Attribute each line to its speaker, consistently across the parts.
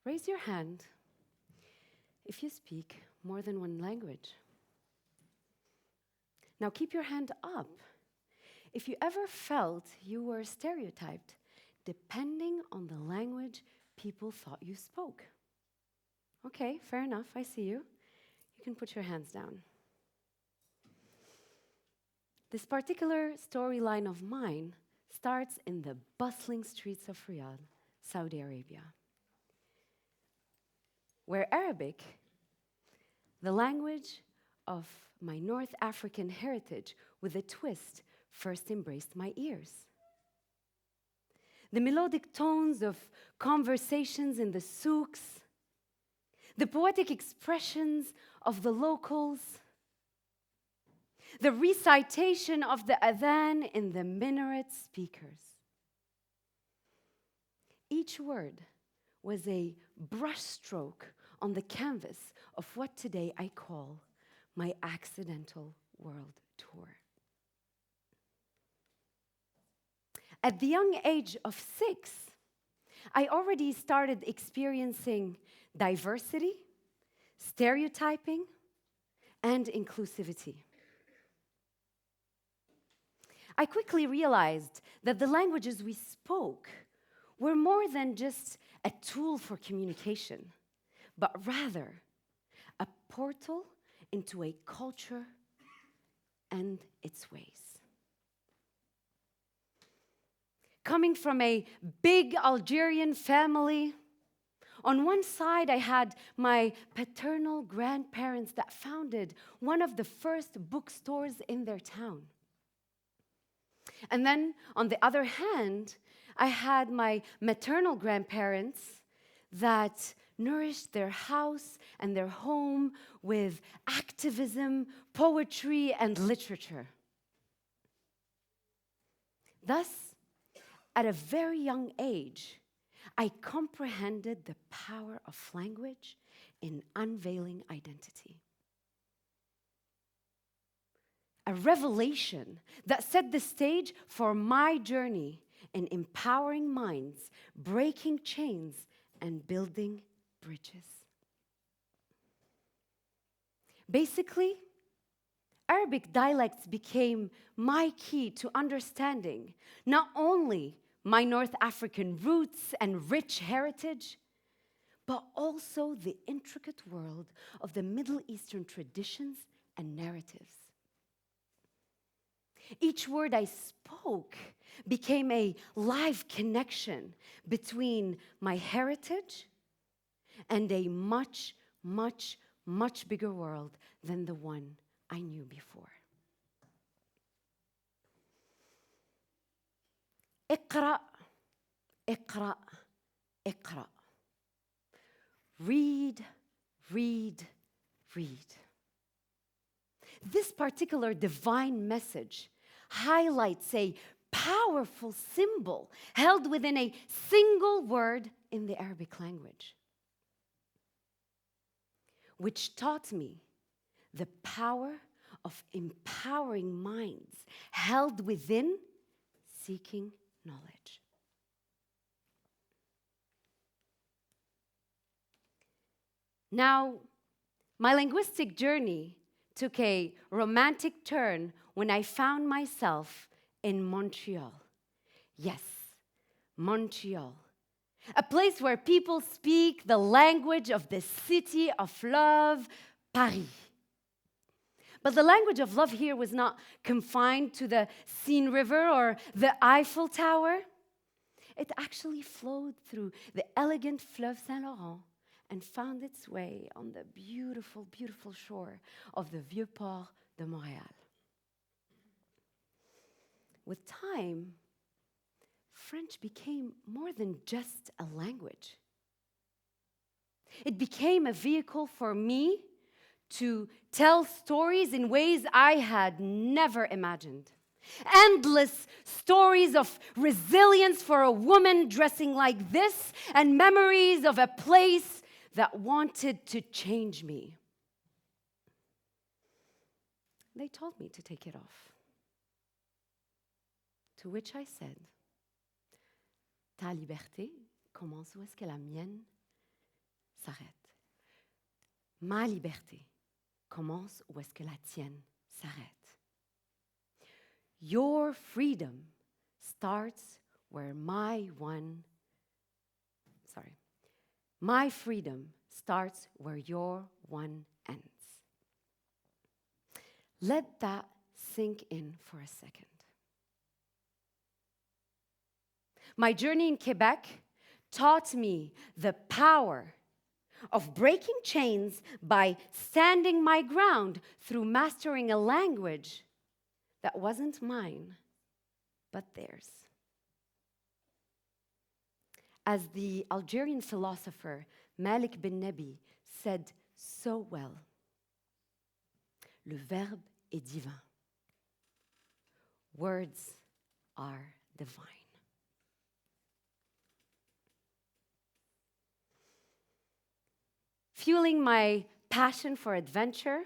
Speaker 1: Raise your hand if you speak more than one language. Now keep your hand up if you ever felt you were stereotyped depending on the language people thought you spoke. Okay, fair enough, I see you. You can put your hands down. This particular storyline of mine starts in the bustling streets of Riyadh, Saudi Arabia, where Arabic, the language of my North African heritage with a twist, first embraced my ears. The melodic tones of conversations in the souks, the poetic expressions of the locals, the recitation of the adhan in the minaret speakers. Each word was a brushstroke on the canvas of what today I call my accidental world tour. At the young age of 6, I already started experiencing diversity, stereotyping, and inclusivity. I quickly realized that the languages we spoke were more than just a tool for communication, but rather a portal into a culture and its ways. Coming from a big Algerian family, on one side I had my paternal grandparents that founded one of the first bookstores in their town. And then, on the other hand, I had my maternal grandparents that nourished their house and their home with activism, poetry, and literature. Thus, at a very young age, I comprehended the power of language in unveiling identity. A revelation that set the stage for my journey in empowering minds, breaking chains, and building bridges. Basically, Arabic dialects became my key to understanding not only my North African roots and rich heritage, but also the intricate world of the Middle Eastern traditions and narratives. Each word I spoke became a live connection between my heritage and a much, much, much bigger world than the one I knew before. اقرأ, اقرأ, اقرأ. Read, read, read. This particular divine message highlights a powerful symbol held within a single word in the Arabic language, which taught me the power of empowering minds held within seeking knowledge. Now, my linguistic journey took a romantic turn when I found myself in Montreal. Yes, Montreal. A place where people speak the language of the city of love, Paris. But the language of love here was not confined to the Seine River or the Eiffel Tower. It actually flowed through the elegant Fleuve Saint-Laurent and found its way on the beautiful, beautiful shore of the Vieux Port de Montréal. With time, French became more than just a language. It became a vehicle for me to tell stories in ways I had never imagined. Endless stories of resilience for a woman dressing like this, and memories of a place that wanted to change me. They told me to take it off. To which I said, ta liberté commence où est-ce que la mienne s'arrête. Ma liberté commence où est-ce que la tienne s'arrête. Your freedom starts where my freedom starts where your one ends. Let that sink in for a second. My journey in Quebec taught me the power of breaking chains by standing my ground through mastering a language that wasn't mine, but theirs. As the Algerian philosopher Malik bin Nabi said so well, le verbe est divin. Words are divine. Fueling my passion for adventure,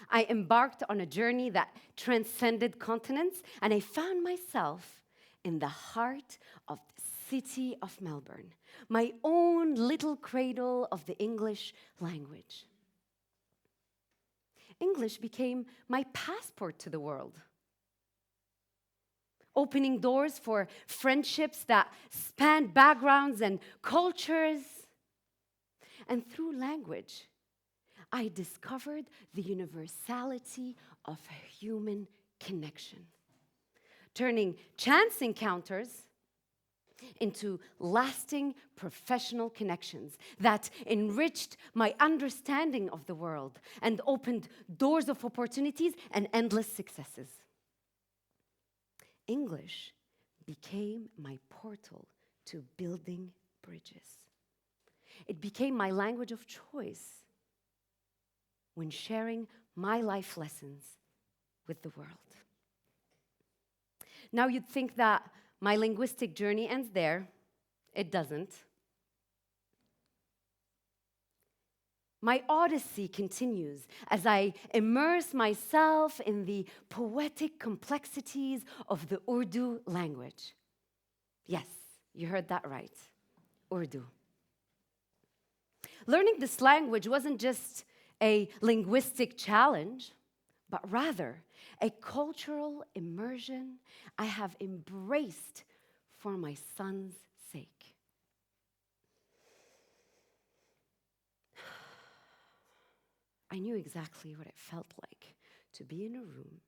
Speaker 1: I embarked on a journey that transcended continents, and I found myself in the heart of the city of Melbourne, my own little cradle of the English language. English became my passport to the world, opening doors for friendships that spanned backgrounds and cultures. And through language, I discovered the universality of human connection, turning chance encounters into lasting professional connections that enriched my understanding of the world and opened doors of opportunities and endless successes. English became my portal to building bridges. It became my language of choice when sharing my life lessons with the world. Now you'd think that my linguistic journey ends there. It doesn't. My odyssey continues as I immerse myself in the poetic complexities of the Urdu language. Yes, you heard that right. Urdu. Learning this language wasn't just a linguistic challenge, but rather a cultural immersion I have embraced for my son's sake. I knew exactly what it felt like to be in a room,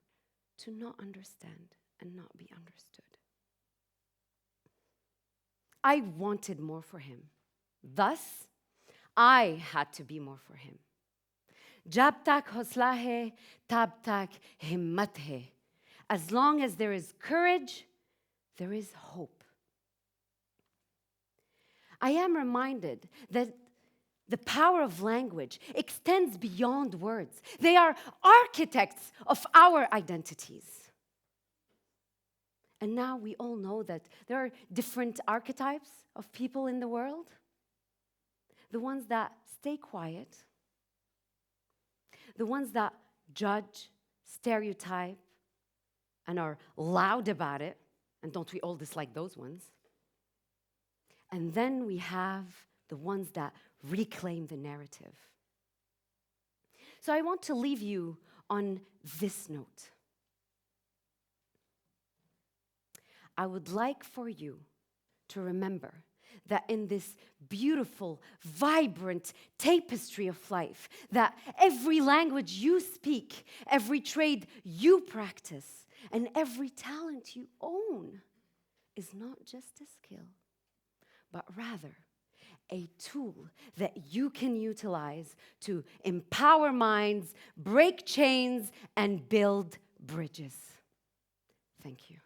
Speaker 1: to not understand and not be understood. I wanted more for him. Thus, I had to be more for him. Jab tak hosla hai, tab tak himmat hai. As long as there is courage, there is hope. I am reminded that the power of language extends beyond words. They are architects of our identities. And now we all know that there are different archetypes of people in the world. The ones that stay quiet, the ones that judge, stereotype, and are loud about it, and don't we all dislike those ones? And then we have the ones that reclaim the narrative. So I want to leave you on this note. I would like for you to remember that in this beautiful, vibrant tapestry of life, that every language you speak, every trade you practice, and every talent you own is not just a skill, but rather a tool that you can utilize to empower minds, break chains, and build bridges. Thank you.